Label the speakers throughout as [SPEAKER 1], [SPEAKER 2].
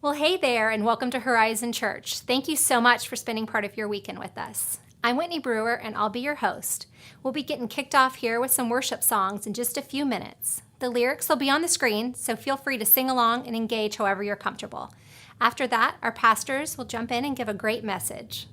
[SPEAKER 1] Well, hey there, and welcome to Horizon Church. Thank you so much for spending part of your weekend with us. I'm Whitney Brewer, and I'll be your host. We'll be getting kicked off here with some worship songs in just a few minutes. The lyrics will be on the screen, so feel free to sing along and engage however you're comfortable. After that, our pastors will jump in and give a great message.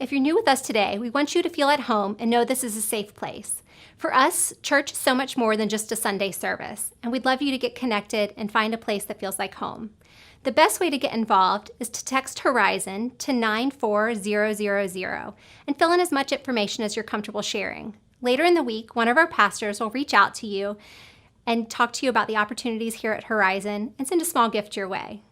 [SPEAKER 1] If you're new with us today, we want you to feel at home and know this is a safe place. For us, church is so much more than just a Sunday service, and we'd love you to get connected and find a place that feels like home. The best way to get involved is to text Horizon to 94000 and fill in as much information as you're comfortable sharing. Later in the week, one of our pastors will reach out to you and talk to you about the opportunities here at Horizon and send a small gift your way.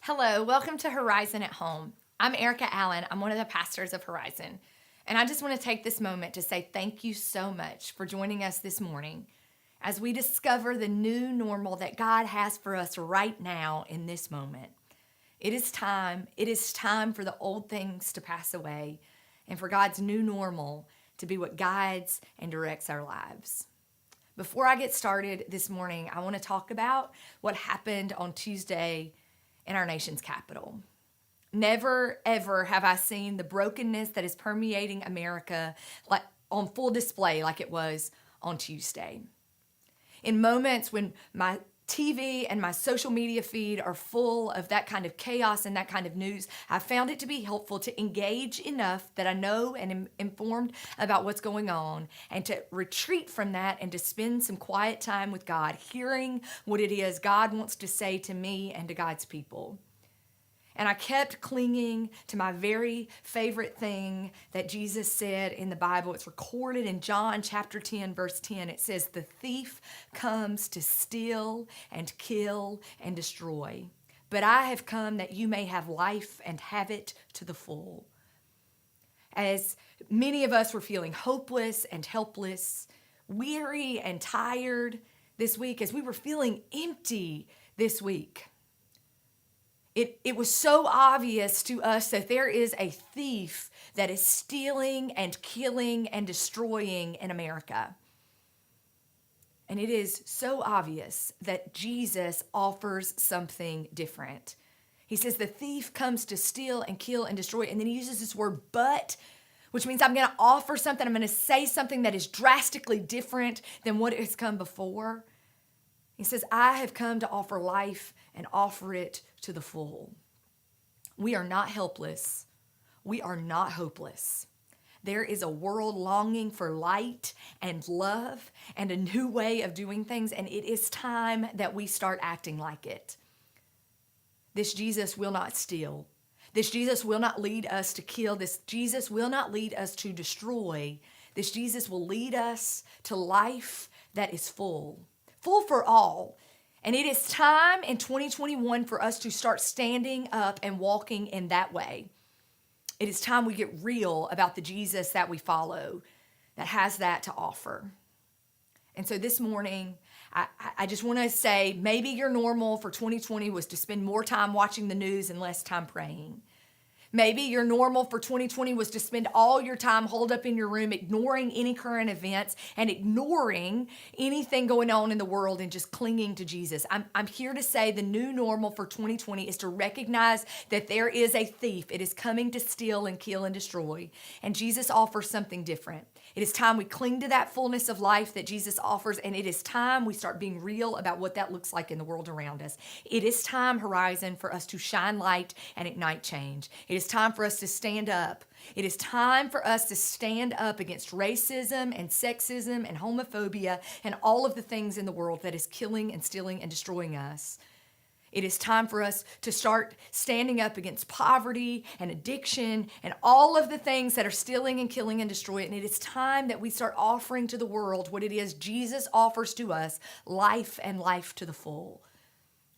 [SPEAKER 2] Hello, welcome to Horizon at Home. I'm Erica Allen. I'm one of the pastors of Horizon. And I just want to take this moment to say thank you so much for joining us this morning as we discover the new normal that God has for us right now in this moment. It is time for the old things to pass away and for God's new normal to be what guides and directs our lives. Before I get started this morning, I want to talk about what happened on Tuesday in our nation's capital. Never, ever have I seen the brokenness that is permeating America like on full display like it was on Tuesday. In moments when my TV and my social media feed are full of that kind of chaos and that kind of news, I found it to be helpful to engage enough that I know and am informed about what's going on, and to retreat from that and to spend some quiet time with God, hearing what it is God wants to say to me and to God's people. And I kept clinging to my very favorite thing that Jesus said in the Bible. It's recorded in John chapter 10, verse 10. It says, "The thief comes to steal and kill and destroy. But I have come that you may have life and have it to the full." As many of us were feeling hopeless and helpless, weary and tired this week, as we were feeling empty this week, It was so obvious to us that there is a thief that is stealing and killing and destroying in America. And it is so obvious that Jesus offers something different. He says the thief comes to steal and kill and destroy. And then he uses this word "but," which means I'm going to offer something. I'm going to say something that is drastically different than what has come before. He says, I have come to offer life and offer it to the full. We are not helpless. We are not hopeless. There is a world longing for light and love and a new way of doing things, and it is time that we start acting like it. This Jesus will not steal. This Jesus will not lead us to kill. This Jesus will not lead us to destroy. This Jesus will lead us to life that is full for all. And it is time in 2021 for us to start standing up and walking in that way. It is time we get real about the Jesus that we follow, that has that to offer. And so this morning, I just want to say, maybe your normal for 2020 was to spend more time watching the news and less time praying. Maybe your normal for 2020 was to spend all your time holed up in your room, ignoring any current events and ignoring anything going on in the world and just clinging to Jesus. I'm here to say the new normal for 2020 is to recognize that there is a thief. It is coming to steal and kill and destroy. And Jesus offers something different. It is time we cling to that fullness of life that Jesus offers, and it is time we start being real about what that looks like in the world around us. It is time, Horizon, for us to shine light and ignite change. It is time for us to stand up. It is time for us to stand up against racism and sexism and homophobia and all of the things in the world that is killing and stealing and destroying us. It is time for us to start standing up against poverty and addiction and all of the things that are stealing and killing and destroying. And it is time that we start offering to the world what it is Jesus offers to us, life and life to the full.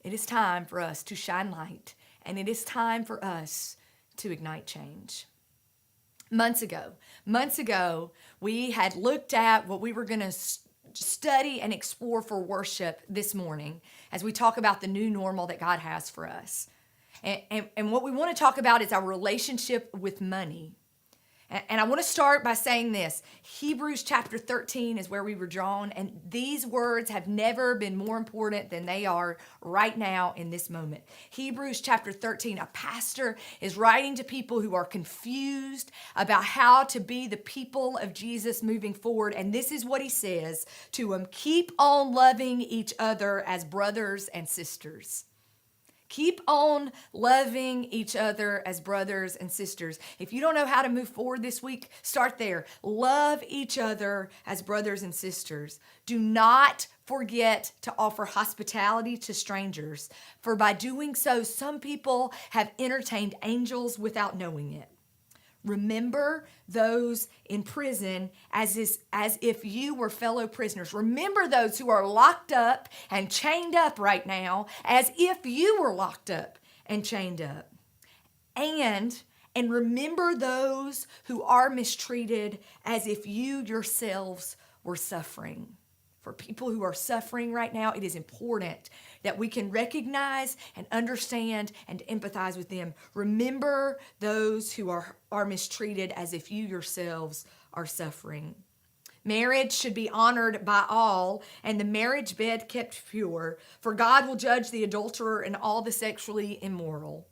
[SPEAKER 2] It is time for us to shine light, and it is time for us to ignite change. Months ago, we had looked at what we were going to study and explore for worship this morning as we talk about the new normal that God has for us. And what we want to talk about is our relationship with money. And I want to start by saying this. Hebrews chapter 13 is where we were drawn, and these words have never been more important than they are right now in this moment. Hebrews chapter 13, a pastor is writing to people who are confused about how to be the people of Jesus moving forward, and this is what he says to them: keep on loving each other as brothers and sisters. Keep on loving each other as brothers and sisters. If you don't know how to move forward this week, start there. Love each other as brothers and sisters. Do not forget to offer hospitality to strangers, for by doing so, some people have entertained angels without knowing it. Remember those in prison as if you were fellow prisoners. Remember those who are locked up and chained up right now as if you were locked up and chained up. And remember those who are mistreated as if you yourselves were suffering. For people who are suffering right now, it is important that we can recognize and understand and empathize with them. Remember those who are mistreated as if you yourselves are suffering. Marriage should be honored by all, and the marriage bed kept pure, for God will judge the adulterer and all the sexually immoral.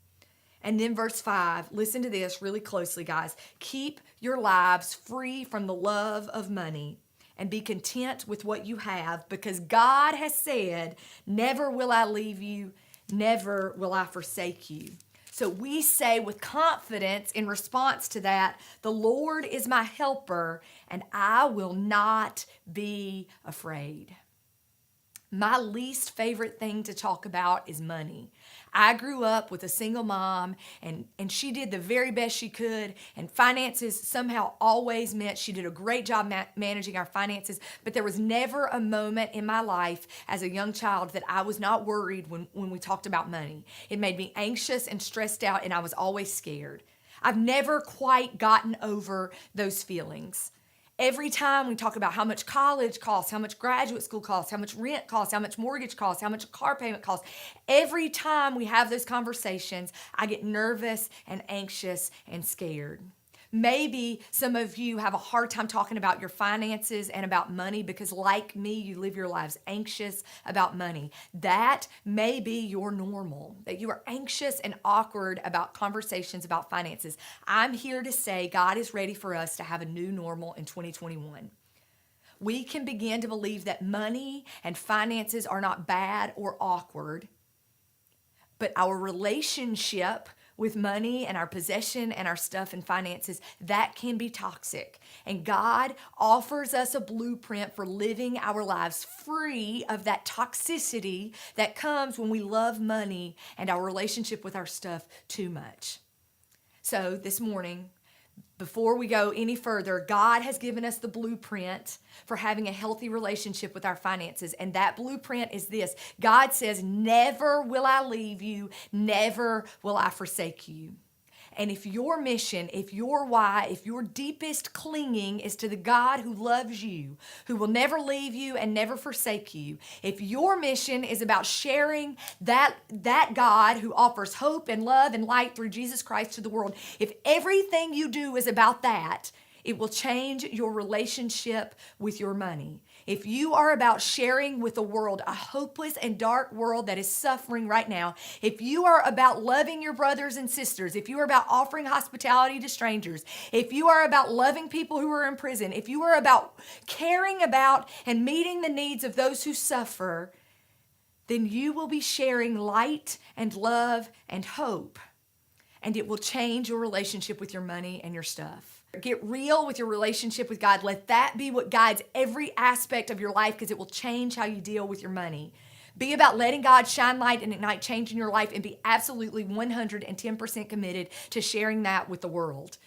[SPEAKER 2] And then verse 5, listen to this really closely, guys. Keep your lives free from the love of money, and be content with what you have, because God has said, never will I leave you, never will I forsake you. So we say with confidence in response to that, the Lord is my helper, and I will not be afraid. My least favorite thing to talk about is money. I grew up with a single mom, and she did the very best she could, and finances somehow always meant she did a great job managing our finances, but there was never a moment in my life as a young child that I was not worried when we talked about money. It made me anxious and stressed out, and I was always scared. I've never quite gotten over those feelings. Every time we talk about how much college costs, how much graduate school costs, how much rent costs, how much mortgage costs, how much a car payment costs, every time we have those conversations, I get nervous and anxious and scared. Maybe some of you have a hard time talking about your finances and about money because, like me, you live your lives anxious about money. That may be your normal, that you are anxious and awkward about conversations about finances. I'm here to say God is ready for us to have a new normal in 2021. We can begin to believe that money and finances are not bad or awkward, but our relationship with money and our possession and our stuff and finances, that can be toxic. And God offers us a blueprint for living our lives free of that toxicity that comes when we love money and our relationship with our stuff too much. So this morning, before we go any further, God has given us the blueprint for having a healthy relationship with our finances. And that blueprint is this. God says, never will I leave you, never will I forsake you. And if your mission, if your why, if your deepest clinging is to the God who loves you, who will never leave you and never forsake you, if your mission is about sharing that God who offers hope and love and light through Jesus Christ to the world, if everything you do is about that, it will change your relationship with your money. If you are about sharing with the world, a hopeless and dark world that is suffering right now, if you are about loving your brothers and sisters, if you are about offering hospitality to strangers, if you are about loving people who are in prison, if you are about caring about and meeting the needs of those who suffer, then you will be sharing light and love and hope, and it will change your relationship with your money and your stuff. Get real with your relationship with God. Let that be what guides every aspect of your life, because it will change how you deal with your money. Be about letting God shine light and ignite change in your life, and be absolutely 110% committed to sharing that with the world.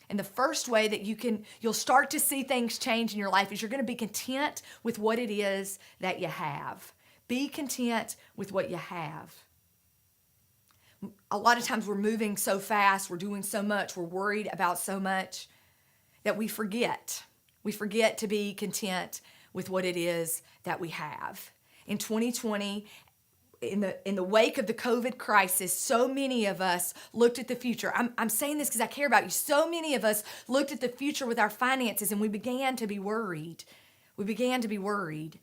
[SPEAKER 2] And the first way that you'll start to see things change in your life is you're going to be content with what it is that you have. Be content with what you have. A lot of times we're moving so fast, we're doing so much, we're worried about so much that we forget. We forget to be content with what it is that we have. In 2020, in the wake of the COVID crisis, so many of us looked at the future. I'm saying this because I care about you. So many of us looked at the future with our finances, and we began to be worried. We began to be worried.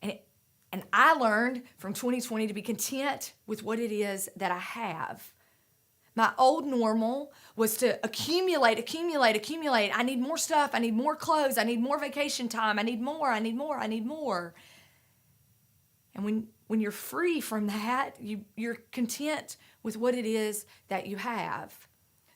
[SPEAKER 2] And I learned from 2020 to be content with what it is that I have. My old normal was to accumulate. I need more stuff. I need more clothes. I need more vacation time. I need more. And when you're free from that, you're content with what it is that you have.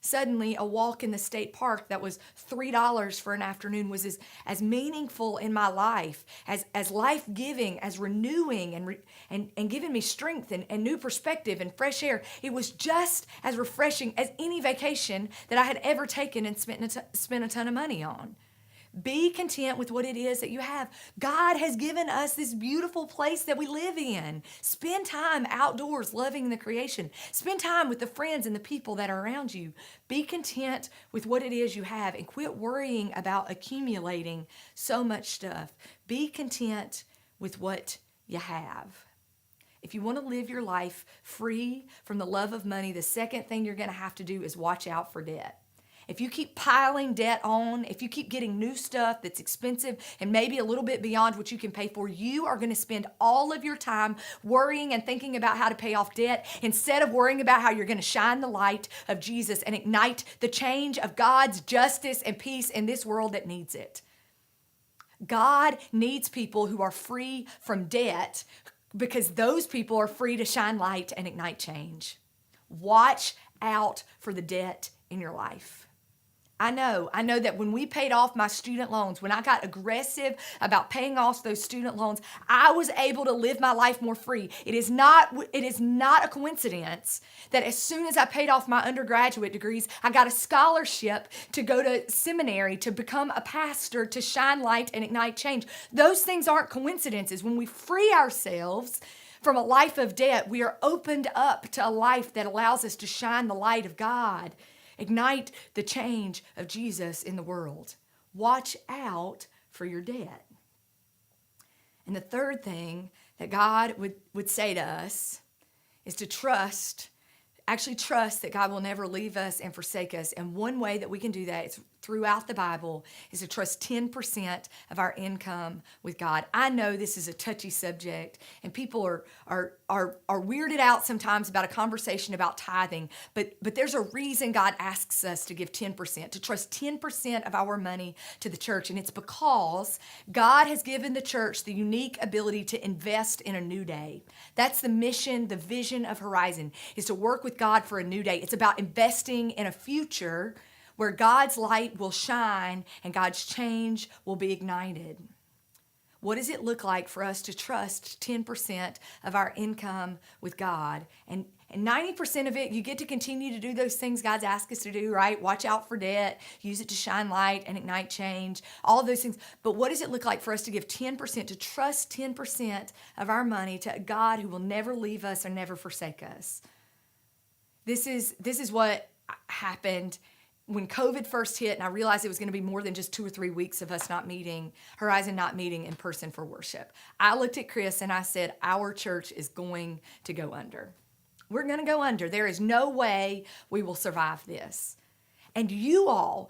[SPEAKER 2] Suddenly, a walk in the state park that was $3 for an afternoon was as meaningful in my life, as life-giving, as renewing, and giving me strength and new perspective and fresh air. It was just as refreshing as any vacation that I had ever taken and spent a ton of money on. Be content with what it is that you have. God has given us this beautiful place that we live in. Spend time outdoors loving the creation. Spend time with the friends and the people that are around you. Be content with what it is you have and quit worrying about accumulating so much stuff. Be content with what you have. If you want to live your life free from the love of money, the second thing you're going to have to do is watch out for debt. If you keep piling debt on, if you keep getting new stuff that's expensive and maybe a little bit beyond what you can pay for, you are going to spend all of your time worrying and thinking about how to pay off debt instead of worrying about how you're going to shine the light of Jesus and ignite the change of God's justice and peace in this world that needs it. God needs people who are free from debt because those people are free to shine light and ignite change. Watch out for the debt in your life. I know that when we paid off my student loans, when I got aggressive about paying off those student loans, I was able to live my life more free. It is not a coincidence that as soon as I paid off my undergraduate degrees, I got a scholarship to go to seminary, to become a pastor, to shine light and ignite change. Those things aren't coincidences. When we free ourselves from a life of debt, we are opened up to a life that allows us to shine the light of God. Ignite the change of Jesus in the world. Watch out for your debt. And the third thing that God would say to us is to trust that God will never leave us and forsake us. And one way that we can do that is throughout the Bible is to trust 10% of our income with God. I know this is a touchy subject and people are weirded out sometimes about a conversation about tithing, but there's a reason God asks us to give 10%, to trust 10% of our money to the church. And it's because God has given the church the unique ability to invest in a new day. That's the mission, the vision of Horizon, is to work with God for a new day. It's about investing in a future where God's light will shine and God's change will be ignited. What does it look like for us to trust 10% of our income with God? And 90% of it, you get to continue to do those things God's asked us to do, right? Watch out for debt, use it to shine light and ignite change, all of those things. But what does it look like for us to give 10%, to trust 10% of our money to a God who will never leave us or never forsake us? This is what happened when COVID first hit, and I realized it was going to be more than just 2 or 3 weeks of us not meeting, Horizon not meeting in person for worship. I looked at Chris and I said, our church is going to go under. We're going to go under. There is no way we will survive this. And you all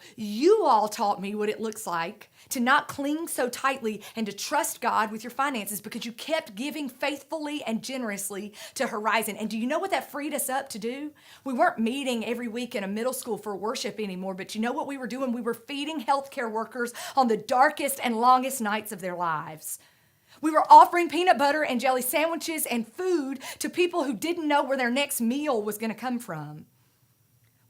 [SPEAKER 2] taught me what it looks like to not cling so tightly and to trust God with your finances because you kept giving faithfully and generously to Horizon. And do you know what that freed us up to do? We weren't meeting every week in a middle school for worship anymore, but you know what we were doing? We were feeding healthcare workers on the darkest and longest nights of their lives. We were offering peanut butter and jelly sandwiches and food to people who didn't know where their next meal was going to come from.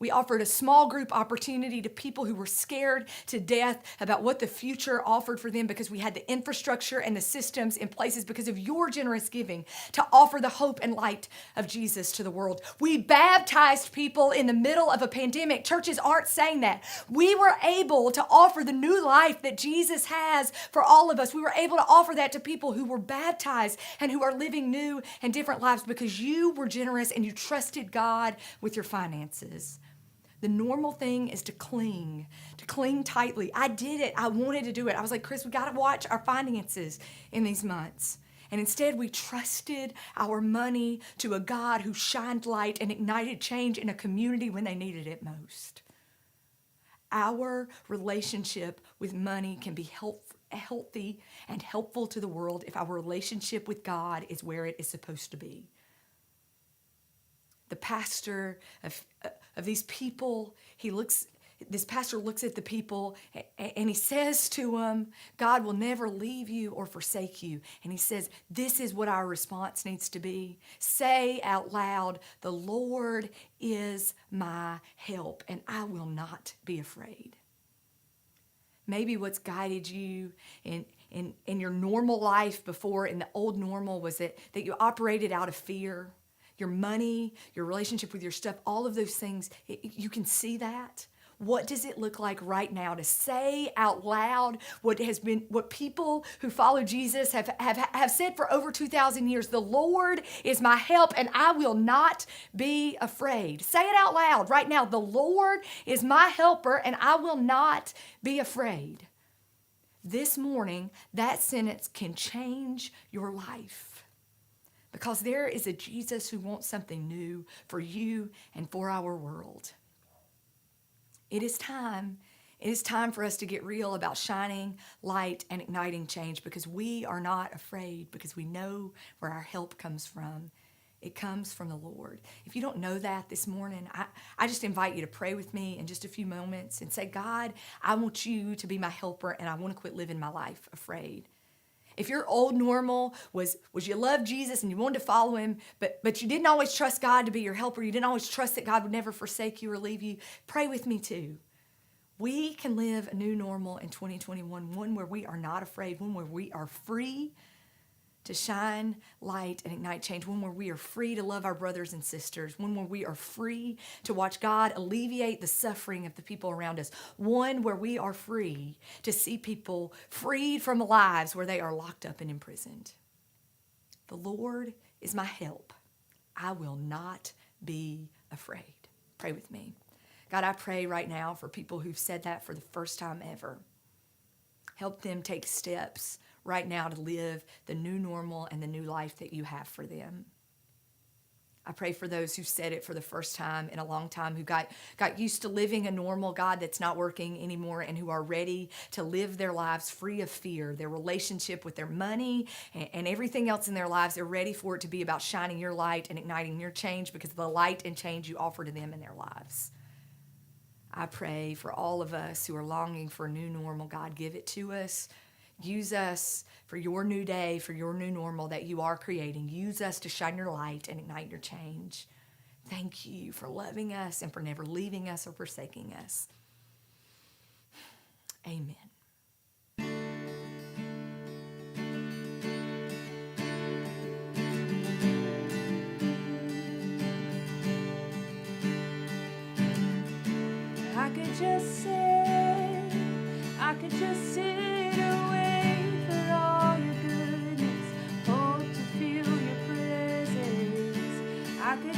[SPEAKER 2] We offered a small group opportunity to people who were scared to death about what the future offered for them because we had the infrastructure and the systems in places because of your generous giving to offer the hope and light of Jesus to the world. We baptized people in the middle of a pandemic. Churches aren't saying that. We were able to offer the new life that Jesus has for all of us. We were able to offer that to people who were baptized and who are living new and different lives because you were generous and you trusted God with your finances. The normal thing is to cling tightly. I did it. I wanted to do it. I was like, Chris, we got to watch our finances in these months. And instead, we trusted our money to a God who shined light and ignited change in a community when they needed it most. Our relationship with money can be healthy and helpful to the world if our relationship with God is where it is supposed to be. The pastor of these people, this pastor looks at the people and he says to them, God will never leave you or forsake you. And he says, this is what our response needs to be. Say out loud, the Lord is my help and I will not be afraid. Maybe what's guided you in your normal life before, in the old normal, was that you operated out of fear. Your money, your relationship with your stuff, all of those things, you can see that. What does it look like right now to say out loud what people who follow Jesus have said for over 2,000 years? The Lord is my help and I will not be afraid. Say it out loud right now. The Lord is my helper and I will not be afraid. This morning, that sentence can change your life because there is a Jesus who wants something new for you and for our world. It is time for us to get real about shining light and igniting change because we are not afraid, because we know where our help comes from. It comes from the Lord. If you don't know that this morning, I just invite you to pray with me in just a few moments and say, God, I want you to be my helper and I want to quit living my life afraid. If your old normal was you loved Jesus and you wanted to follow him, but you didn't always trust God to be your helper, you didn't always trust that God would never forsake you or leave you, pray with me too. We can live a new normal in 2021, one where we are not afraid, one where we are free to shine light and ignite change, one where we are free to love our brothers and sisters, one where we are free to watch God alleviate the suffering of the people around us, one where we are free to see people freed from lives where they are locked up and imprisoned. The Lord is my help. I will not be afraid. Pray with me. God, I pray right now for people who've said that for the first time ever. Help them take steps right now to live the new normal and the new life that you have for them. I pray for those who said it for the first time in a long time, who got used to living a normal God that's not working anymore and who are ready to live their lives free of fear, their relationship with their money and everything else in their lives. They're ready for it to be about shining your light and igniting your change because of the light and change you offer to them in their lives. I pray for all of us who are longing for a new normal. God, give it to us. Use us for your new day, for your new normal that you are creating. Use us to shine your light and ignite your change. Thank you for loving us and for never leaving us or forsaking us. Amen.
[SPEAKER 3] I could just sit away for all your goodness, hope to feel your presence. I could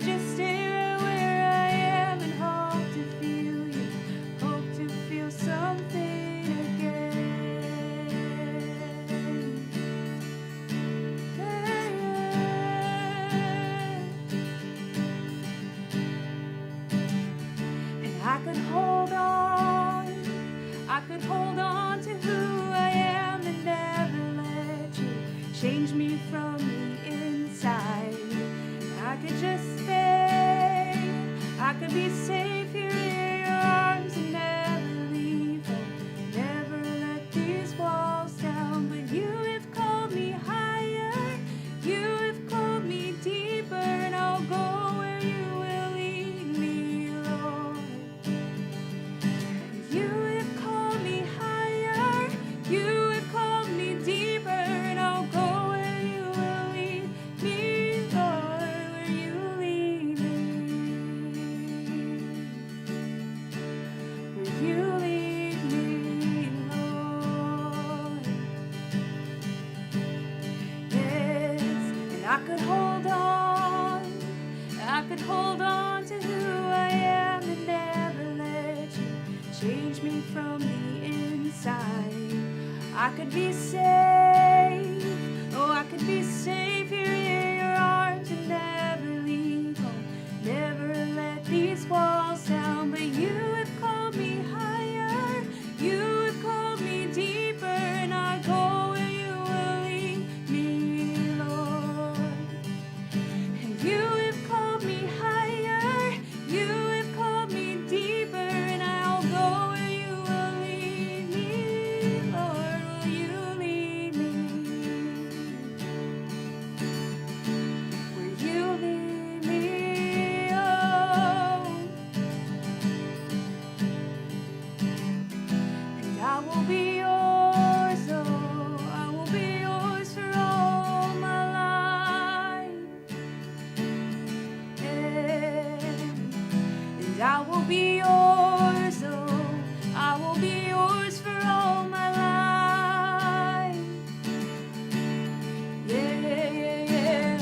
[SPEAKER 3] just stay right where I am and hope to feel you, hope to feel something again. And I could hold on to who I am and never let you change me from the inside. I could just stay, I could be safe here in your arms and never leave home, never let these walls down. But you have called me higher, you have called me deeper, and I'll go where you will lead me, Lord. You have called me higher, you have called me deeper, and I'll go where you will lead me, Lord, where you lead me, where you lead me, Lord. Yes, and I could hold on to who I am and never let you change me from the inside. I could be safe. Oh, I could be safe here in your arms and never leave home. Never let these walls down, but you have called me higher. You have called me deeper, and I go where you will lead me, Lord. And you have called me higher. You have called me deeper, and I'll go where you will lead me, Lord. Will you lead me? Will you lead me? Oh. And I will be yours, oh, I will be yours for all my life. And I will be yours, oh, I will be yours for all my life. Yeah, yeah, yeah.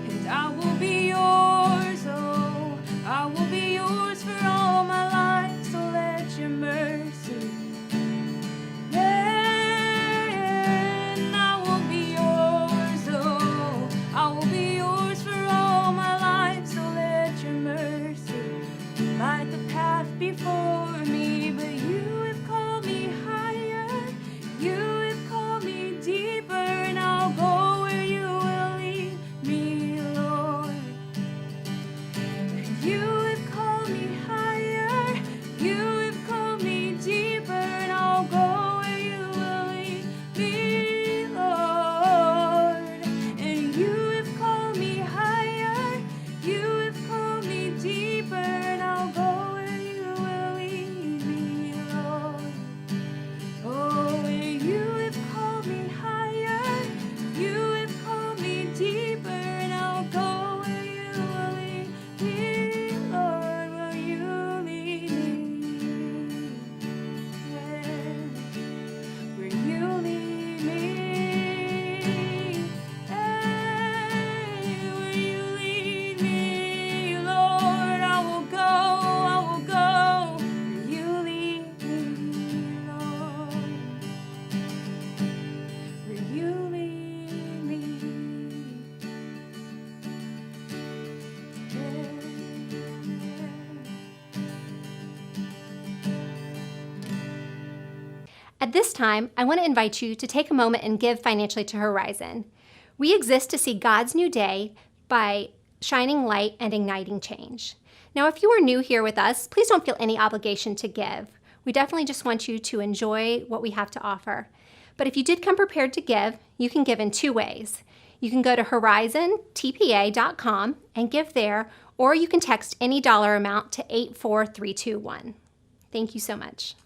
[SPEAKER 3] And I will be yours, oh, I will be yours for all my life. So let your mercy. And I will be yours, oh, I will be yours for all my life. So let your mercy light the path before me. But you have called me higher, you have called me deeper, and I'll go where you will lead me, Lord. And you have called me higher, you have called me deeper, and I'll go where you will lead me, Lord. And you have called me higher, you have called me deeper, and I'll go where you will lead me, Lord. Oh, where you have called me higher, you have called me deeper, and I'll go where you will lead me, Lord. Will you lead me? Yeah. Where you lead me? Hey, where you lead me, Lord, I will go, I will go. Where you lead me, Lord. Where you lead me. Yeah.
[SPEAKER 1] At this time, I want to invite you to take a moment and give financially to Horizon. We exist to see God's new day by shining light and igniting change. Now, if you are new here with us, please don't feel any obligation to give. We definitely just want you to enjoy what we have to offer. But if you did come prepared to give, you can give in two ways. You can go to horizontpa.com and give there, or you can text any dollar amount to 84321. Thank you so much.